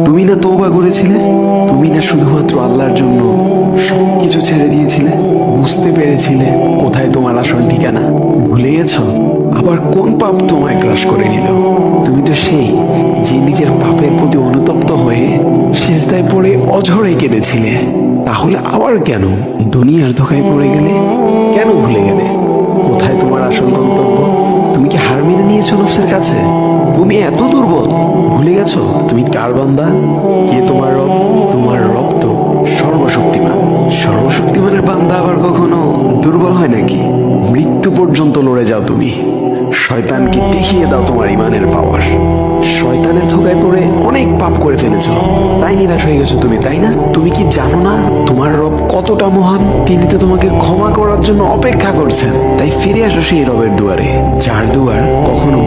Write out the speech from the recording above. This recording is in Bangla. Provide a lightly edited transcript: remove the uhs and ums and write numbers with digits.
তুমি না তওবা করেছিলে? তুমি না শুধুমাত্র আল্লাহর জন্য সবকিছু ছেড়ে দিয়েছিলে? বুঝতে পেরেছিলে কোথায় তোমার আসল ঠিকানা? ভুলে গেছো? আবার কোন পাপ তোমায় গ্রাস করে নিল? তুমি তো সেই যে নিজের পাপের প্রতি অনুতপ্ত হয়ে সিজদায় পড়ে অঝরে কেঁদেছিলে। তাহলে আবার কেন দুনিয়ার ধোঁকায় পড়ে গেলে? কেন ভুলে গেলে কোথায় তোমার আসল গন্তব্য? তুমি কি হার মেনে নিয়েছো নফসের কাছে? তুমি এত দুর্বল, ভুলে গেছো তুমি কার বান্দা? কে তোমার রব? তোমার রব তো সর্বশক্তিমান। সর্বশক্তিমানের বান্দা আবার কখনো দুর্বল হয় নাকি? মৃত্যু পর্যন্ত লড়ে যাও তুমি। শয়তানকে দেখিয়ে দাও তোমার ইমানের পাওয়ার। শয়তানের ধোকায় পড়ে অনেক পাপ করে ফেলেছো, তাই নিরাশ হয়ে গেছো তুমি, তাই না? তুমি কি জানো না তোমার রব কতটা মহান? তিনি তো তোমাকে ক্ষমা করার জন্য অপেক্ষা করছেন। তাই ফিরে আসো সেই রবের দুয়ারে, যার দুয়ার কখনো